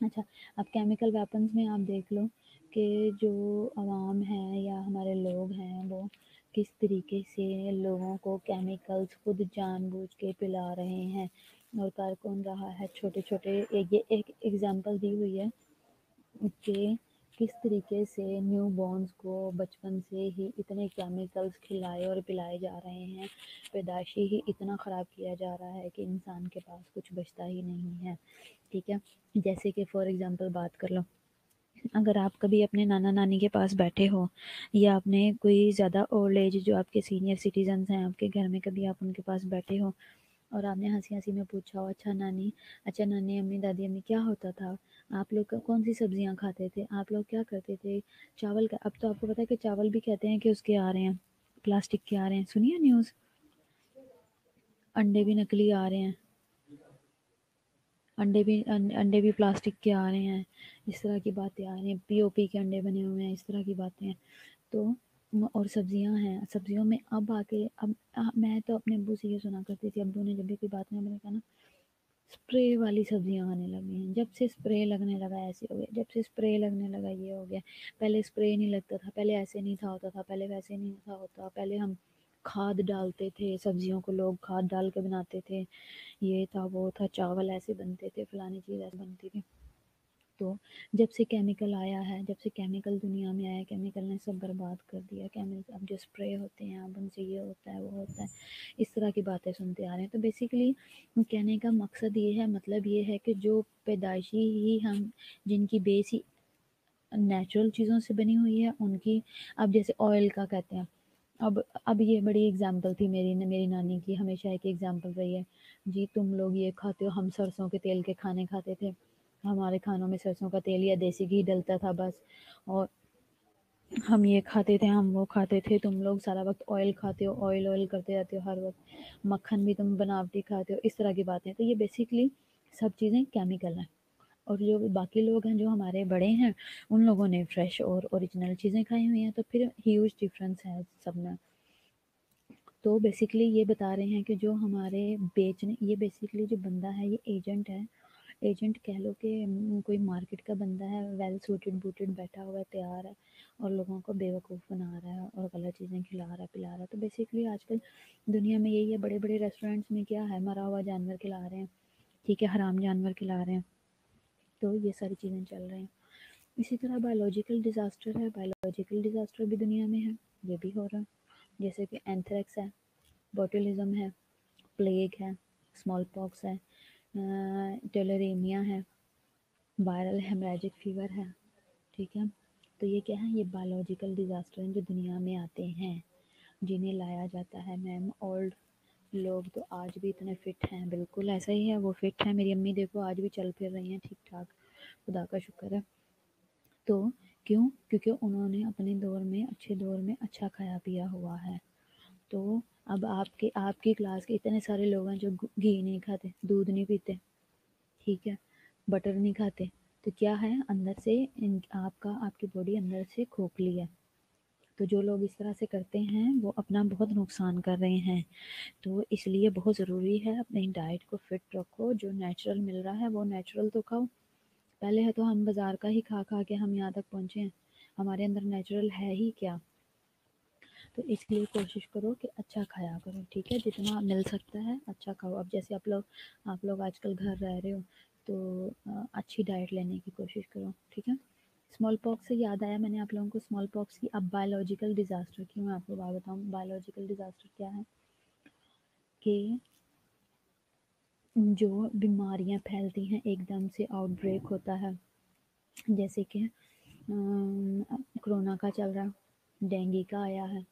अच्छा, अब केमिकल वेपन्स में आप देख लो कि जो आवाम है या हमारे लोग हैं वो किस तरीके से लोगों को केमिकल्स खुद जानबूझ के पिला रहे हैं और कर कौन रहा है। छोटे छोटे ये एक एग्जांपल दी हुई है कि किस तरीके से न्यू बॉर्न्स को बचपन से ही इतने केमिकल्स खिलाए और पिलाए जा रहे हैं, पैदाइशी ही इतना ख़राब किया जा रहा है कि इंसान के पास कुछ बचता ही नहीं है, ठीक है। जैसे कि फॉर एग्ज़ाम्पल बात कर लो, अगर आप कभी अपने नाना नानी के पास बैठे हो या आपने कोई ज़्यादा ओल्ड एज जो आपके सीनियर सिटीजन्स हैं आपके घर में, कभी आप उनके पास बैठे हो और आपने हंसी हंसी में पूछा हो, अच्छा नानी अम्मी दादी अम्मी क्या होता था, आप लोग कौन सी सब्जियां खाते थे, आप लोग क्या करते थे, चावल का। अब तो आपको पता है कि चावल भी कहते हैं कि उसके आ रहे हैं, प्लास्टिक के आ रहे हैं, सुनिए न्यूज़। अंडे भी नकली आ रहे हैं, अंडे भी प्लास्टिक के आ रहे हैं, इस तरह की बातें आ रही हैं, पीओपी के अंडे बने हुए हैं, इस तरह की बातें हैं। तो और सब्जियां हैं, सब्जियों में अब आके अब मैं तो अपने अब्बू से ये सुना करती थी, अब्बू ने जब भी कोई बात में मैंने कहा ना, स्प्रे वाली सब्जियां आने लगी हैं, जब से स्प्रे लगने लगा ऐसे हो गया, जब से स्प्रे लगने लगा ये हो गया। पहले स्प्रे नहीं लगता था, पहले ऐसे नहीं था होता था, पहले वैसे नहीं था होता, पहले हम खाद डालते थे, सब्जियों को लोग खाद डाल के बनाते थे, ये था वो था, चावल ऐसे बनते थे, फलानी चीज़ ऐसे बनती थी। तो जब से केमिकल आया है, जब से केमिकल दुनिया में आया, केमिकल ने सब बर्बाद कर दिया। केमिकल अब जो स्प्रे होते हैं अब उनसे ये होता है वो होता है, इस तरह की बातें सुनते आ रहे हैं। तो बेसिकली कहने का मकसद ये है, मतलब ये है कि जो पैदाइशी ही हम जिनकी बेस ही नेचुरल चीज़ों से बनी हुई है उनकी, अब जैसे ऑयल का कहते हैं, अब ये बड़ी एग्जाम्पल थी मेरी नानी की, हमेशा एक एग्जाम्पल रही है, जी तुम लोग ये खाते हो, हम सरसों के तेल के खाने खाते थे, हमारे खानों में सरसों का तेल या देसी घी डलता था बस, और हम ये खाते थे, हम वो खाते थे, तुम लोग सारा वक्त ऑयल खाते हो, ऑयल ऑयल करते रहते हो हर वक्त, मक्खन भी तुम बनावटी खाते हो, इस तरह की बातें। तो ये बेसिकली सब चीज़ें केमिकल हैं। और जो बाकी लोग हैं जो हमारे बड़े हैं उन लोगों ने फ्रेश और ओरिजिनल चीज़ें खाई हुई हैं, तो फिर ह्यूज डिफरेंस है सब में। तो बेसिकली ये बता रहे हैं कि जो हमारे बेचने, ये बेसिकली जो बंदा है ये एजेंट है, एजेंट कह लो कि कोई मार्केट का बंदा है, वेल सूटेड बूटेड बैठा हुआ है, तैयार है और लोगों को बेवकूफ़ बना रहा है और गलत चीज़ें खिला रहा है पिला रहा है। तो बेसिकली आजकल दुनिया में यही है, बड़े बड़े रेस्टोरेंट्स में क्या है, मरा हुआ जानवर खिला रहे हैं, ठीक है, हराम जानवर खिला रहे हैं। तो ये सारी चीज़ें चल रही हैं। इसी तरह बायोलॉजिकल डिज़ास्टर है, बायोलॉजिकल डिज़ास्टर भी दुनिया में है, ये भी हो रहा है। जैसे कि एंथ्रेक्स है, बोटुलिज्म है, प्लेग है, स्मॉल पॉक्स है, टेलरेमिया है, वायरल हेमरेजिक फीवर है, ठीक है। तो ये क्या है, ये बायोलॉजिकल डिज़ास्टर हैं जो दुनिया में आते हैं, जिन्हें लाया जाता है। मैम ओल्ड लोग तो आज भी इतने फिट हैं, बिल्कुल ऐसा ही है, वो फिट है, मेरी अम्मी देखो आज भी चल फिर रही हैं ठीक ठाक, खुदा का शुक्र है। तो क्यों, क्योंकि उन्होंने अपने दौर में, अच्छे दौर में अच्छा खाया पिया हुआ है। तो अब आपके आपकी क्लास के इतने सारे लोग हैं जो घी नहीं खाते, दूध नहीं पीते, ठीक है, बटर नहीं खाते, तो क्या है अंदर से आपकी बॉडी अंदर से खोखली है। तो जो लोग इस तरह से करते हैं वो अपना बहुत नुकसान कर रहे हैं। तो इसलिए बहुत ज़रूरी है अपनी डाइट को फिट रखो, जो नेचुरल मिल रहा है वो नेचुरल तो खाओ। पहले है तो हम बाज़ार का ही खा खा के हम यहाँ तक पहुँचे हैं, हमारे अंदर नेचुरल है ही क्या। तो इसलिए कोशिश करो कि अच्छा खाया करो, ठीक है, जितना मिल सकता है अच्छा खाओ। अब जैसे आप लोग आजकल घर रह रहे हो तो अच्छी डाइट लेने की कोशिश करो, ठीक है। स्मॉल पॉक्स से याद आया, मैंने आप लोगों को स्मॉल पॉक्स की अब बायोलॉजिकल डिज़ास्टर की मैं आपको बात बताऊँ। बायोलॉजिकल डिज़ास्टर क्या है कि जो बीमारियां फैलती हैं एकदम से आउटब्रेक होता है, जैसे कि कोरोना का चल रहा, डेंगू का आया है,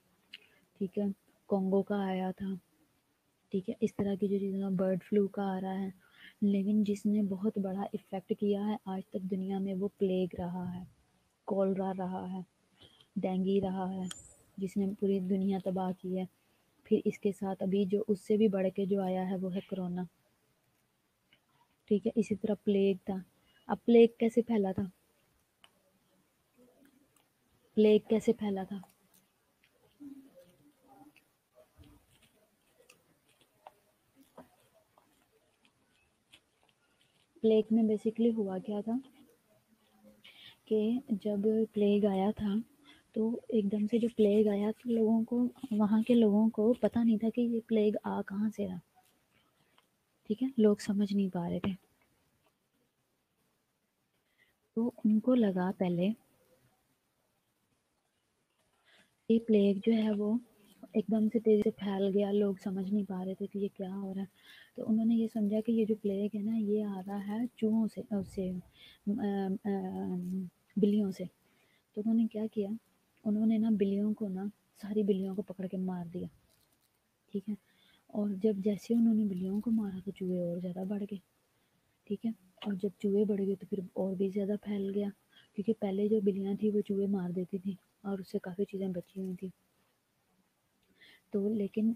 ठीक है, कोंगो का आया था, ठीक है, इस तरह की जो चीज़ें, बर्ड फ्लू का आ रहा है। लेकिन जिसने बहुत बड़ा इफ़ेक्ट किया है आज तक दुनिया में वो प्लेग रहा है, कॉलरा रहा है, डेंगू रहा है, जिसने पूरी दुनिया तबाह की है। फिर इसके साथ अभी जो उससे भी बढ़ के जो आया है वो है कोरोना, ठीक है। इसी तरह प्लेग था। अब प्लेग कैसे फैला था? प्लेग कैसे फैला था? प्लेग में बेसिकली हुआ क्या था कि जब प्लेग आया था तो एकदम से जो प्लेग आया तो लोगों को, वहाँ के लोगों को पता नहीं था कि ये प्लेग आ कहाँ से रहा, ठीक है, लोग समझ नहीं पा रहे थे। तो उनको लगा पहले ये प्लेग जो है वो एकदम से तेज़ी से फैल गया, लोग समझ नहीं पा रहे थे कि ये क्या हो रहा है। तो उन्होंने ये समझा कि ये जो प्लेग है ना ये आ रहा है चूहों से, उससे बिल्लियों से। तो उन्होंने क्या किया, उन्होंने ना बिल्लियों को ना, सारी बिल्लियों को पकड़ के मार दिया, ठीक है। और जब जैसे उन्होंने बिल्लियों को मारा तो चूहे और ज़्यादा बढ़ गए, ठीक है। और जब चूहे बढ़ गए तो फिर और भी ज़्यादा फैल गया, क्योंकि पहले जो बिल्लियाँ थी वो चूहे मार देती थी और उससे काफ़ी चीज़ें बची हुई थी। तो लेकिन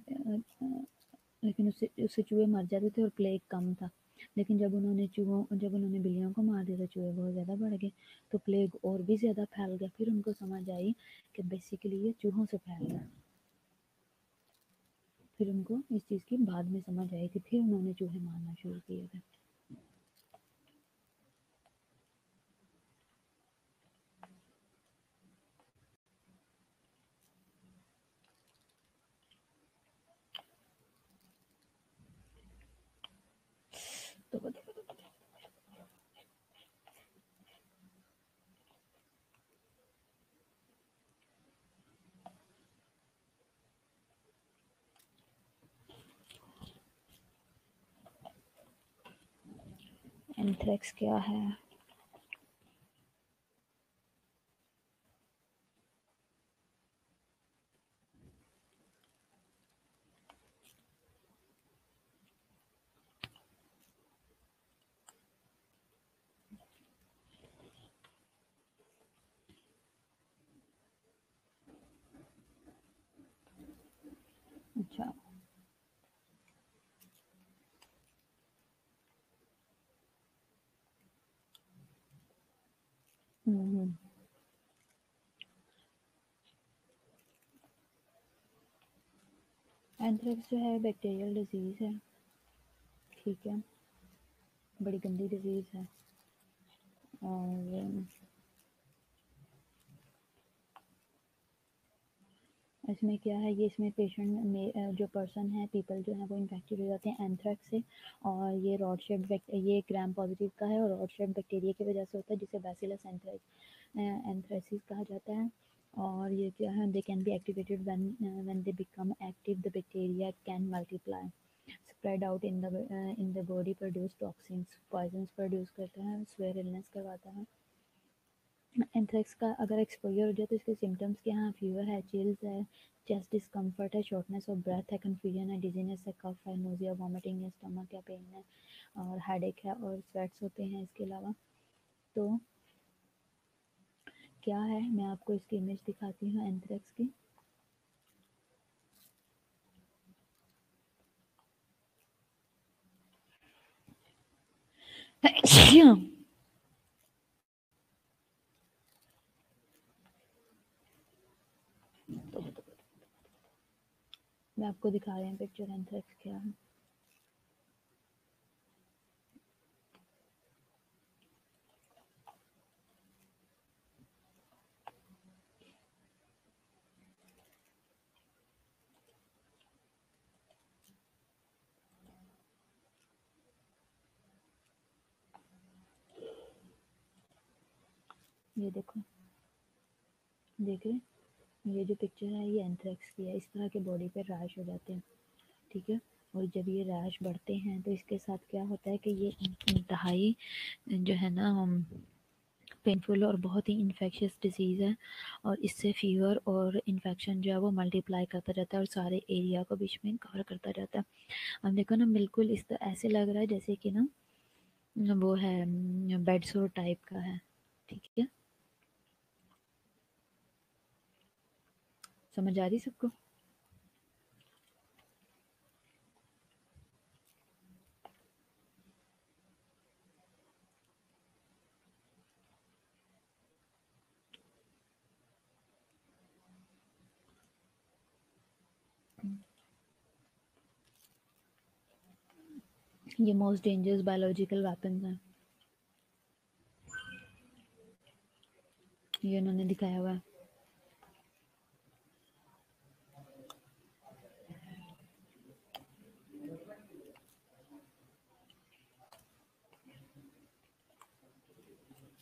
उससे उससे चूहे मर जाते थे और प्लेग कम था। लेकिन जब उन्होंने बिल्लियों को मार दिया तो चूहे बहुत ज़्यादा बढ़ गए, तो प्लेग और भी ज़्यादा फैल गया। फिर उनको समझ आई कि बेसिकली ये चूहों से फैल रहा है। फिर उनको इस चीज़ की बाद में समझ आई थी, फिर उन्होंने चूहे मारना शुरू किए थे। तो एंथ्रेक्स क्या है? अच्छा। हम्म। एंथ्रेक्स जो है बैक्टीरियल डिजीज़ है, ठीक है, बड़ी गंदी डिजीज़ है। और इसमें क्या है, ये इसमें पेशेंट में जो पर्सन है, पीपल जो है वो इन्फेक्टेड हो जाते हैं एंथ्रेक्स से। और ये रॉड शेप्ड, ये ग्राम पॉजिटिव का है और रॉड शेप्ड बैक्टीरिया की वजह से होता है, जिसे बैसिलस एंथ्रेसिस कहा जाता है। और ये क्या है, they can be activated when they become active, the bacteria can multiply, spread out in the body, produce toxins, poisons produce करता है, स्वेयर इलनेस करवाता है। एंथ्रेक्स का अगर एक्सपोजर हो जाए तो इसके सिम्टम्स क्या हैं? फीवर है, चिल्स है, चेस्ट डिस्कम्फर्ट है, शॉर्टनेस ऑफ ब्रेथ है, कन्फ्यूजन है, डिजीनेस है, कफ है, नोजिया, वॉमिटिंग है, स्टमक है, पेन है और हेडेक है और स्वेट्स होते हैं इसके अलावा। तो क्या है, मैं आपको इसकी इमेज दिखाती हूँ एंथ्रेक्स की। मैं आपको दिखा रही हूँ पिक्चर एंथ्रेक्स क्या है। ये देखो, देख रहे हैं? ये जो पिक्चर है ये एंथ्रेक्स की है। इस तरह के बॉडी पे रैश हो जाते हैं, ठीक है। और जब ये रैश बढ़ते हैं तो इसके साथ क्या होता है कि ये इंतहाई जो है ना पेनफुल और बहुत ही इन्फेक्शियस डिजीज़ है, और इससे फीवर और इन्फेक्शन जो है वो मल्टीप्लाई करता जाता है और सारे एरिया को बीच में कवर करता जाता है। अब देखो ना, बिल्कुल इस तरह ऐसे लग रहा है जैसे कि ना वो है बेड सोर टाइप का है। ठीक है, समझ आ रही सबको? ये मोस्ट डेंजरस बायोलॉजिकल वेपन्स हैं, ये उन्होंने दिखाया हुआ है।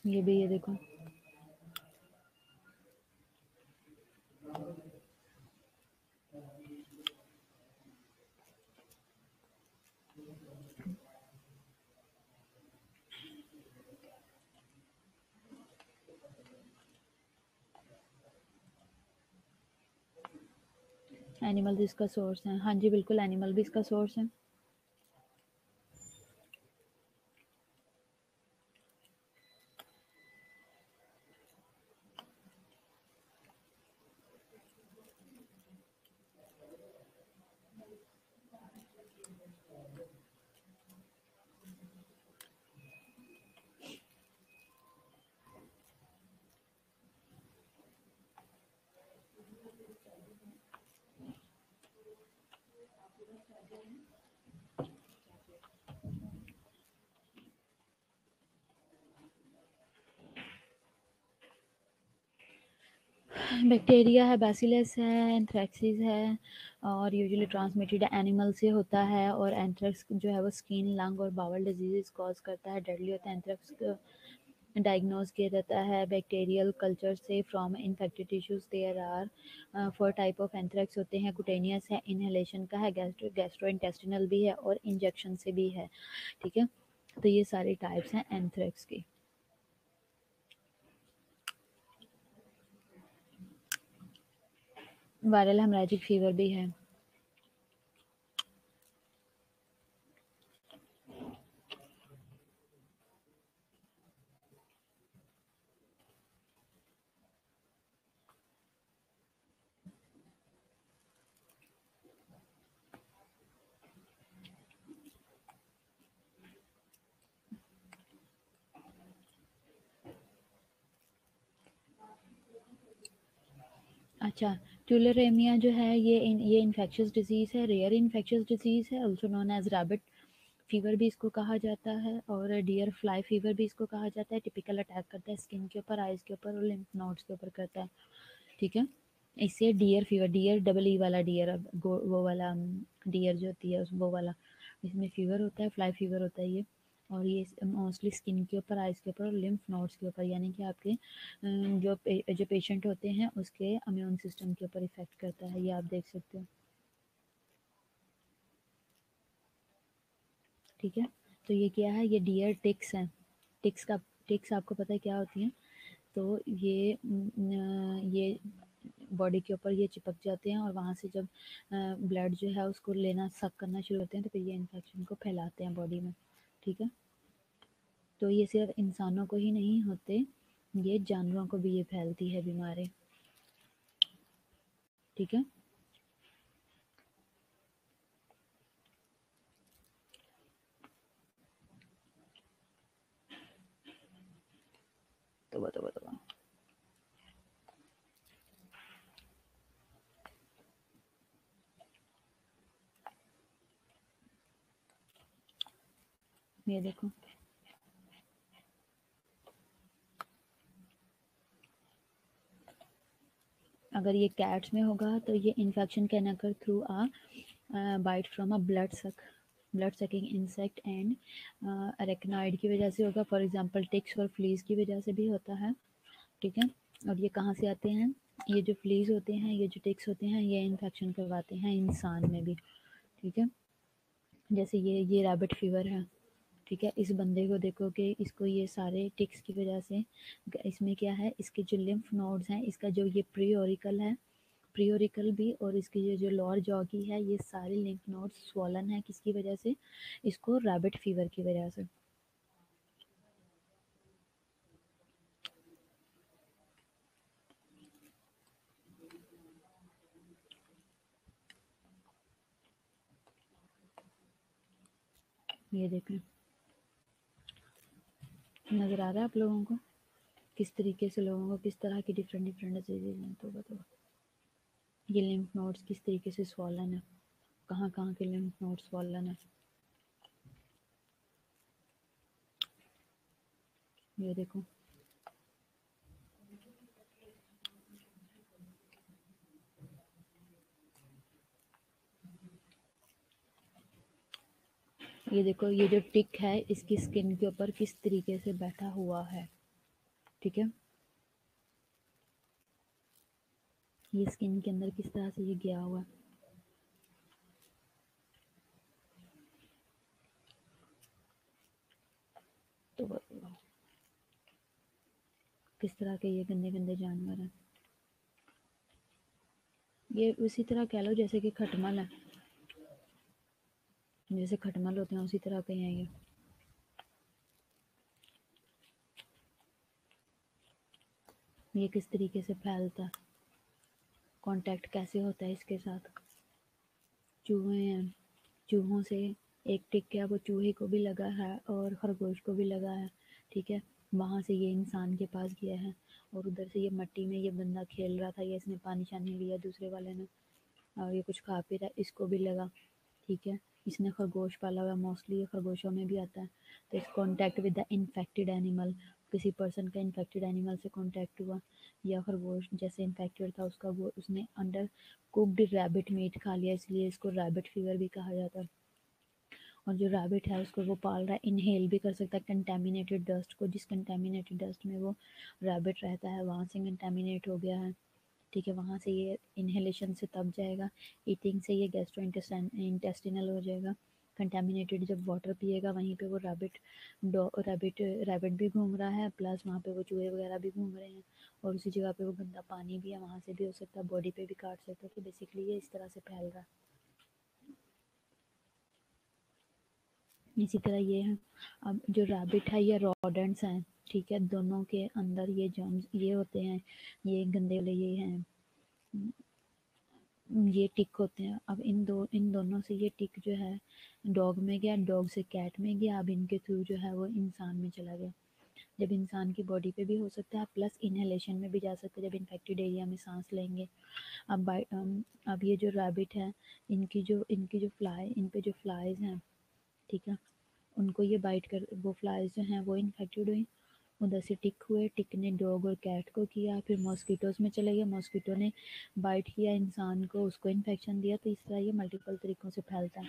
ये भी, ये देखो। एनिमल भी इसका सोर्स है, हाँ जी बिल्कुल, एनिमल भी इसका सोर्स है। बैक्टीरिया है, बैसिलस है, एंथ्रेक्सिस है, और यूजुअली ट्रांसमिटेड एनिमल से होता है, और एंथ्रेक्स जो है वो स्किन, लंग और बाउल डिजीजेस कॉज करता है, डेडली होता है। एंथ्रेक्स डायग्नोज किया जाता है बैक्टीरियल कल्चर से from infected tissues. There are 4 type of anthrax होते हैं, कुटेनियस है, इनहेलेशन का है, गैस्ट्रो इंटेस्टिनल भी है, और इंजेक्शन से भी है। ठीक है, तो ये सारी टाइप्स हैं एंथ्रेक्स की। वायरल हेमरेजिक फीवर भी है। अच्छा, ट्यूलरेमिया जो है ये इन्फेक्शियस डिजीज़ है, रेयर इन्फेक्शियस डिजीज़ है, also known as rabbit fever भी इसको कहा जाता है, और डियर फ्लाई फीवर भी इसको कहा जाता है। टिपिकल अटैक करता है स्किन के ऊपर, आइज़ के ऊपर और लिम्फ नोड्स के ऊपर करता है। ठीक है, इससे deer fever, deer double E वाला डियर, वो वाला डियर जो होती है वो वाला, इसमें फीवर होता है, फ्लाई फीवर होता है ये। और ये मोस्टली स्किन के ऊपर, आइज़ के ऊपर और लिम्फ नोड्स के ऊपर, यानी कि आपके जो पेशेंट होते हैं उसके इम्यून सिस्टम के ऊपर इफेक्ट करता है, ये आप देख सकते हो। ठीक है, तो ये क्या है, ये डियर टिक्स हैं। टिक्स आपको पता है क्या होती हैं? तो ये बॉडी के ऊपर ये चिपक जाते हैं, और वहाँ से जब ब्लड जो है उसको लेना, सक करना शुरू करते हैं, तो फिर ये इन्फेक्शन को फैलाते हैं बॉडी में। ठीक है, तो ये सिर्फ इंसानों को ही नहीं होते, ये जानवरों को भी ये फैलती है बीमारी। ठीक है, तो ये देखो, अगर ये कैट्स में होगा तो ये infection can occur through a bite from a blood sucking insect and arachnoid की वजह से होगा। फॉर एग्जांपल टिक्स और फ्लीज की वजह से भी होता है। ठीक है, और ये कहाँ से आते हैं? ये जो फ्लीज होते हैं, ये जो टिक्स होते हैं, ये इन्फेक्शन करवाते हैं इंसान में भी। ठीक है, जैसे ये रैबिट फीवर है, ठीक है। इस बंदे को देखो कि इसको ये सारे टिक्स की वजह से इसमें क्या है, इसके जो लिम्फ नोड्स हैं, इसका जो ये प्री है, प्री भी, और इसकी ये जो लोअर जॉ की है, ये सारे लिम्फ नोड्स स्वॉलन है। किसकी वजह से? इसको रैबिट फीवर की वजह से। ये देखें, नज़र आ रहा है आप लोगों को किस तरीके से लोगों को किस तरह की डिफरेंट डिफरेंट डिजीजेज हैं? तो बताओ, ये लिम्फ नोड्स किस तरीके से स्वॉलन है, कहाँ कहाँ के लिम्फ नोड्स स्वॉलन है, ये देखो। ये देखो, ये जो टिक है इसकी स्किन के ऊपर किस तरीके से बैठा हुआ है, ठीक है। ये स्किन के अंदर किस तरह से ये गया हुआ है। तो बताओ किस तरह के ये गंदे गंदे जानवर हैं। ये उसी तरह कह लो जैसे कि खटमल है, जैसे खटमल होते हैं उसी तरह के हैं ये किस तरीके से फैलता है, कांटेक्ट कैसे होता है इसके साथ। चूहे हैं, चूहों से एक टिक क्या वो चूहे को भी लगा है और खरगोश को भी लगा है, ठीक है। वहाँ से ये इंसान के पास गया है, और उधर से ये मट्टी में ये बंदा खेल रहा था, ये इसने पानी शानी लिया दूसरे वाले ने, और ये कुछ खा पी रहा, इसको भी लगा, ठीक है। इसने खरगोश पाला हुआ, मोस्टली ये खरगोशों में भी आता है। तो इस contact with the infected animal, किसी पर्सन का इन्फेक्टेड एनिमल से कॉन्टैक्ट हुआ, या खरगोश जैसे इन्फेक्टेड था उसका, वो उसने अंडर कुक्ड रैबिट मीट खा लिया, इसलिए इसको रैबिट फीवर भी कहा जाता है। और जो रैबिट है उसको वो पाल रहा है, इनहेल भी कर सकता है कंटेमिनेटेड डस्ट को, जिस कंटेमिनेटेड डस्ट में वो रैबिट रहता है वहाँ से कंटेमिनेट हो गया है, ठीक है। वहाँ से ये इनहेलेशन से तब जाएगा, ईटिंग से ये गैस्ट्रो इंटेस्टिनल हो जाएगा। कंटेमिनेटेड जब वाटर पिएगा वहीं पे वो रैबिट रैबिट भी घूम रहा है, प्लस वहाँ पे वो चूहे वगैरह भी घूम रहे हैं, और उसी जगह पे वो गंदा पानी भी है, वहाँ से भी हो सकता है, बॉडी पे भी काट सकता है। तो बेसिकली ये इस तरह से फैल रहा है। इसी तरह ये है। अब जो रैबिट है ये रॉडेंट्स हैं, ठीक है। दोनों के अंदर ये जर्म्स ये होते हैं, ये गंदे वाले ये हैं, ये टिक होते हैं। अब इन दोनों से ये टिक जो है डॉग में गया, डॉग से कैट में गया, अब इनके थ्रू जो है वो इंसान में चला गया। जब इंसान की बॉडी पे भी हो सकता है, प्लस इनहेलेशन में भी जा सकता है जब इन्फेक्टेड एरिया में सांस लेंगे। अब ये जो रैबिट है, इनकी जो इन पे जो फ्लाइज हैं, ठीक है, उनको ये बाइट कर, वो फ्लाइज जो हैं वो इन्फेक्टेड हुई, उधर से टिक हुए, टिक ने डॉग और कैट को किया, फिर मॉस्किटोज में चले गए, मॉस्किटो ने बाइट किया इंसान को, उसको इन्फेक्शन दिया। तो इस तरह ये मल्टीपल तरीक़ों से फैलता है।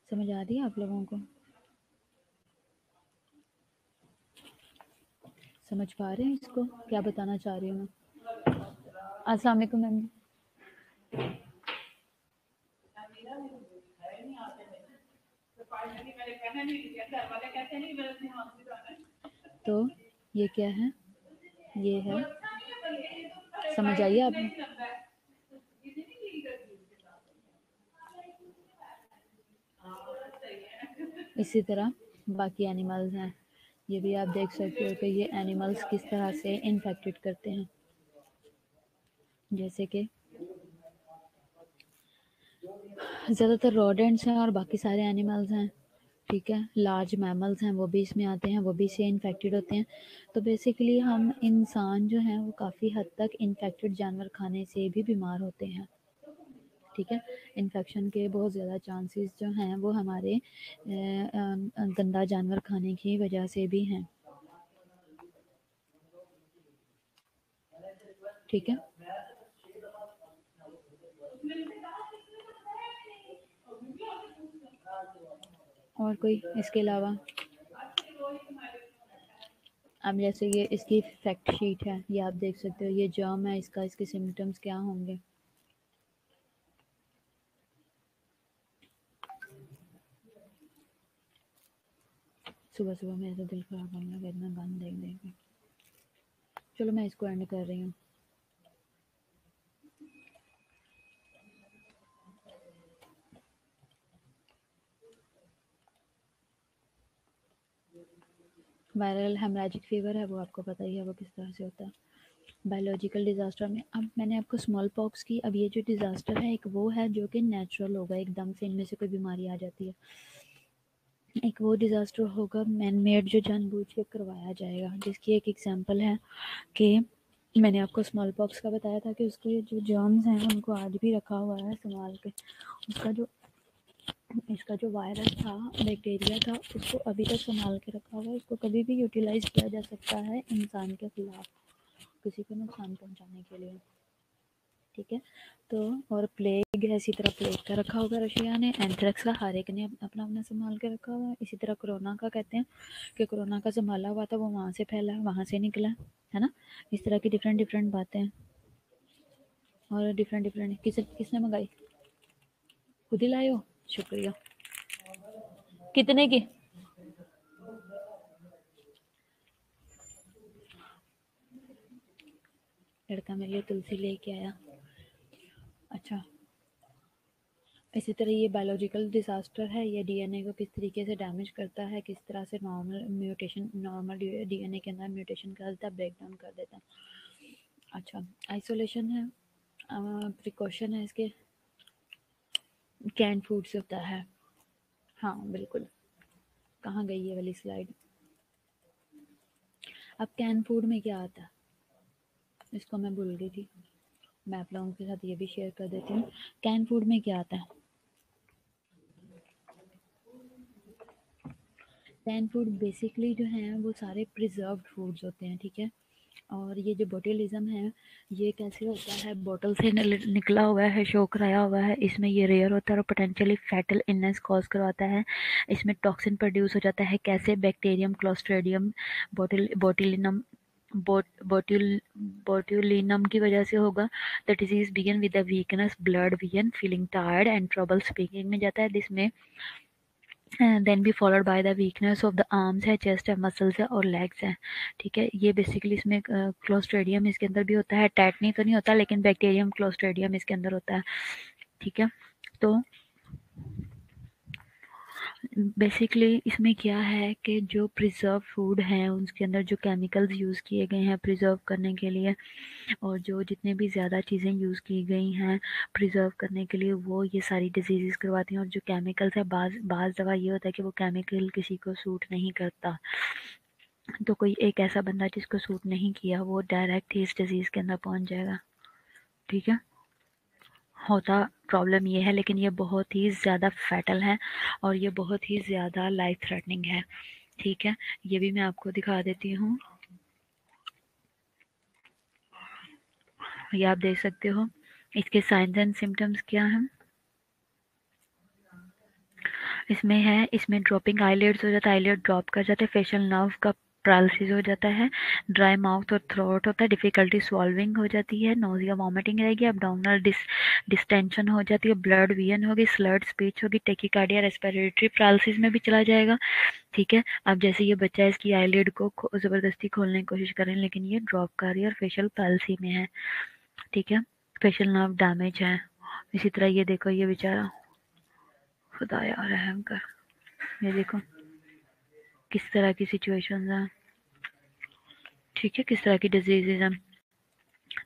समझ आ रही है आप लोगों को? समझ पा रहे हैं इसको क्या बताना चाह रही हूँ मैं? अस्सलाम वालेकुम मैम। तो ये क्या है, ये है, समझ आइए आप। इसी तरह बाकी एनिमल्स हैं, ये भी आप देख सकते हो कि ये एनिमल्स किस तरह से इन्फेक्टेड करते हैं। जैसे कि ज़्यादातर रोडेंट्स हैं और बाकी सारे एनिमल्स हैं, ठीक है। लार्ज मैमल्स हैं वो भी इसमें आते हैं, वो भी इससे इन्फेक्टेड होते हैं। तो बेसिकली हम इंसान जो हैं वो काफ़ी हद तक इन्फेक्टेड जानवर खाने से भी बीमार होते हैं, ठीक है। इन्फेक्शन के बहुत ज़्यादा चांसेस जो हैं वो हमारे गंदा जानवर खाने की वजह से भी हैं, ठीक है। और कोई इसके अलावा, अब जैसे ये इसकी फैक्ट शीट है, ये आप देख सकते हो, ये जर्म है इसका, इसके सिम्टम्स क्या होंगे। सुबह सुबह मेरा तो दिल खराब होने लगा इतना गंद देख देख के। चलो मैं इसको एंड कर रही हूँ। वायरल हेमराजिक फीवर है वो आपको पता ही है वो किस तरह से होता है। बायोलॉजिकल डिज़ास्टर में अब मैंने आपको स्मॉल पॉक्स की, अब ये जो डिज़ास्टर है एक वो है जो कि नेचुरल होगा एकदम से, इनमें से कोई बीमारी आ जाती है। एक वो डिज़ास्टर होगा मैन मेड जो जानबूझ के करवाया जाएगा, जिसकी एक एग्जांपल है कि मैंने आपको स्मॉल पॉक्स का बताया था कि उसके जो जर्म्स हैं उनको आज भी रखा हुआ है संभाल के। उसका जो इसका जो वायरस था, बैक्टीरिया था, उसको अभी तक संभाल के रखा हुआ है। इसको कभी भी यूटिलाइज किया जा सकता है इंसान के खिलाफ, किसी को नुकसान पहुंचाने के लिए, ठीक है। तो और प्लेग है, इसी तरह प्लेग का रखा होगा रशिया ने, एंथ्रेक्स का हर एक ने अपना अपना संभाल के रखा हुआ है। इसी तरह कोरोना का कहते हैं कि कोरोना का संभाला हुआ था, वो वहाँ से फैला, वहाँ से निकला, है ना। इस तरह की डिफरेंट डिफरेंट बातें हैं और डिफरेंट डिफरेंट किसने मंगाई, खुद ही लाए हो, शुक्रिया। कितने की, लड़का मेरे लिए तुलसी लेके आया। अच्छा, इसी तरह ये बायोलॉजिकल डिजास्टर है, ये डीएनए को किस तरीके से डैमेज करता है, किस तरह से नॉर्मल म्यूटेशन, नॉर्मल डीएनए के अंदर म्यूटेशन कर देता है, ब्रेक डाउन कर देता है। अच्छा, आइसोलेशन है, प्रिकॉशन है इसके, कैन फूड से होता है। हाँ बिल्कुल, कहाँ गई ये वाली स्लाइड। अब कैन फूड में क्या आता है, इसको मैं भूल गई थी, मैं आप लोगों के साथ ये भी शेयर कर देती हूँ। कैन फूड में क्या आता है, कैन फूड बेसिकली जो है वो सारे प्रिजर्व्ड फूड्स होते हैं, ठीक है। और ये जो बोटुलिज्म है, ये कैसे होता है, बोतल से निकला हुआ है, शो कराया हुआ है, इसमें ये रेयर होता है और पोटेंशियली फैटल इलनेस कॉज करवाता है। इसमें टॉक्सिन प्रोड्यूस हो जाता है, कैसे, बैक्टीरियम क्लोस्ट्रेडियम बोटिलिनम बोट्यूल बोट्यूलिनम की वजह से होगा। The disease begin with the weakness, blood vision, feeling tired and trouble speaking में जाता है। This may then be followed by the weakness of the arms है, चेस्ट है, मसल्स है और लेग्स है, ठीक है। ये बेसिकली इसमें क्लोस्ट्रेडियम इसके अंदर भी होता है, टैटनी तो नहीं होता लेकिन बैक्टीरियम क्लोस्ट्रेडियम इसके अंदर होता है, ठीक है। तो बेसिकली इसमें क्या है कि जो प्रिजर्व फूड हैं उसके अंदर जो केमिकल्स यूज़ किए गए हैं प्रिजर्व करने के लिए, और जो जितने भी ज़्यादा चीज़ें यूज़ की गई हैं प्रिजर्व करने के लिए, वो ये सारी डिजीज़ करवाती हैं। और जो केमिकल्स है, बाज़ बाज़ दफ़ा ये होता है कि वो केमिकल किसी को सूट नहीं करता, तो कोई एक ऐसा बंदा जिसको सूट नहीं किया वो डायरेक्ट ही इस डिजीज़ के अंदर पहुंच जाएगा, ठीक है। होता प्रॉब्लम ये है, लेकिन ये बहुत ही ज़्यादा फैटल है और ये बहुत ही ज़्यादा लाइफ थ्रेटनिंग है, ठीक है। ये भी मैं आपको दिखा देती हूँ, ये आप देख सकते हो इसके साइंस एंड सिम्टम्स क्या हैं। इसमें है, इसमें ड्रॉपिंग आईलिड्स हो जाता है, आईलिड ड्रॉप कर जाते हैं, फेशियल नर्व का पैरालिसिस हो जाता है, ड्राई माउथ और थ्रोट होता है, डिफिकल्टी स्वॉल्विंग हो जाती है, नोजिया वॉमिटिंग रहेगी, एब्डोमिनल डिस्टेंशन हो जाती है, ब्लड विजन होगी, स्लर्ड स्पीच होगी, टेकिकार्डिया, रेस्पिरेटरी पैरालिसिस में भी चला जाएगा, ठीक है। अब जैसे ये बच्चा इसकी आईलिड को ज़बरदस्ती खोलने की कोशिश कर रहे हैं लेकिन ये ड्रॉप कर रही है और फेशियल पैल्सी में है, ठीक है। फेशियल नर्व डैमेज है। इसी तरह ये देखो, ये बेचारा, खुदाया रहम कर, ये देखो किस तरह की सिचुएशन है, ठीक है, किस तरह की डिजीजेज हैं।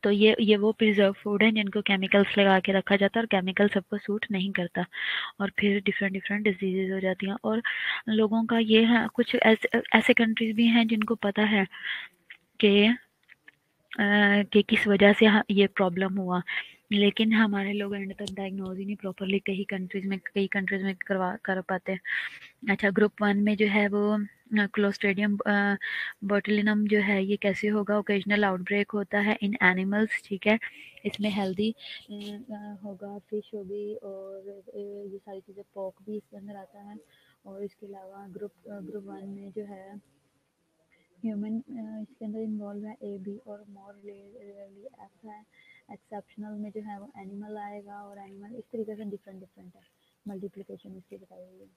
तो ये वो प्रिजर्व फूड है जिनको केमिकल्स लगा के रखा जाता है और केमिकल सबको सूट नहीं करता, और फिर डिफरेंट डिफरेंट डिजीजेज हो जाती हैं। और लोगों का ये है, कुछ ऐसे कंट्रीज भी हैं जिनको पता है कि कि किस वजह से ये प्रॉब्लम हुआ, लेकिन हमारे लोग एंड तक डायग्नोज ही नहीं प्रॉपरली कई कंट्रीज में करवा कर पाते हैं। अच्छा, ग्रुप 1 में जो है वो क्लोस्ट्रेडियम बोटुलिनम जो है ये कैसे होगा, ओकेजनल आउटब्रेक होता है इन एनिमल्स, ठीक है। इसमें हेल्दी होगा, फिश होगी और ये सारी चीज़ें, पोर्क भी इसके अंदर आता है। और इसके अलावा ग्रुप 1 में जो है ह्यूमन इसके अंदर इन्वॉल्व है, ए बी और मोर रेयरली एफ है। एक्सेप्शनल में जो है वो एनिमल आएगा, और एनिमल इस तरीके से डिफरेंट डिफरेंट है, मल्टीप्लिकेशन इसकी बताई हुई है।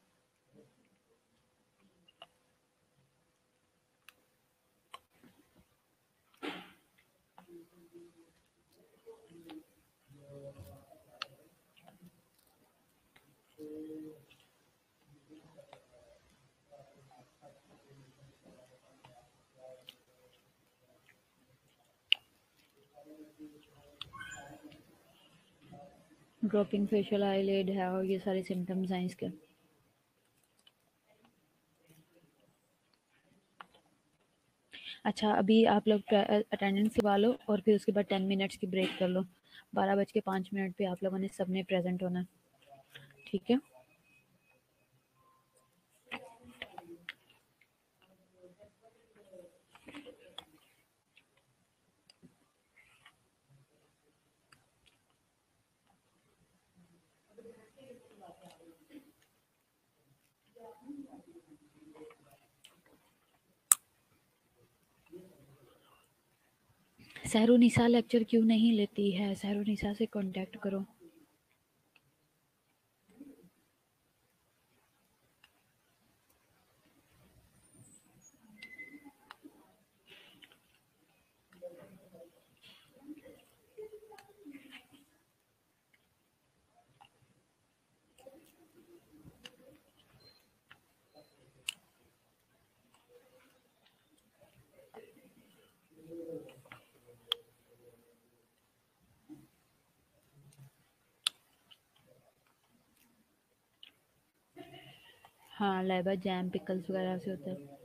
ड्रॉपिंग फेशियल आईलिड है और ये सारे सिम्टम्स हैं इसके। अच्छा, अभी आप लोग अटेंडेंस लगा लो और फिर उसके बाद 10 मिनट्स की ब्रेक कर लो। 12:05 पे आप लोगों ने सबने प्रेजेंट होना, ठीक है? सहरुनिसा लेक्चर क्यों नहीं लेती है? सहरुनिसा से कांटेक्ट करो। हाँ, लेबर जैम पिकल्स वगैरह से होता है।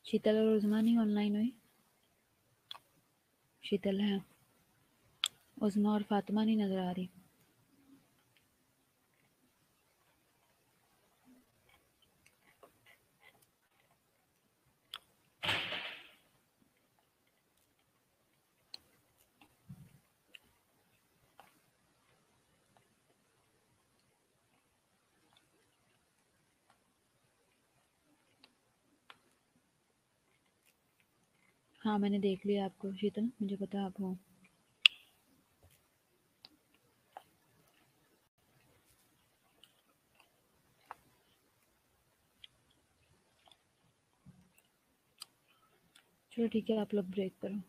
शीतल और उज़मा नहीं ऑनलाइन हुई? शीतल है, उज़मा और फातिमा नहीं नज़र आ रही। हाँ, मैंने देख लिया आपको शीतल, मुझे पता आप हो। चलो ठीक है, आप लोग ब्रेक करो।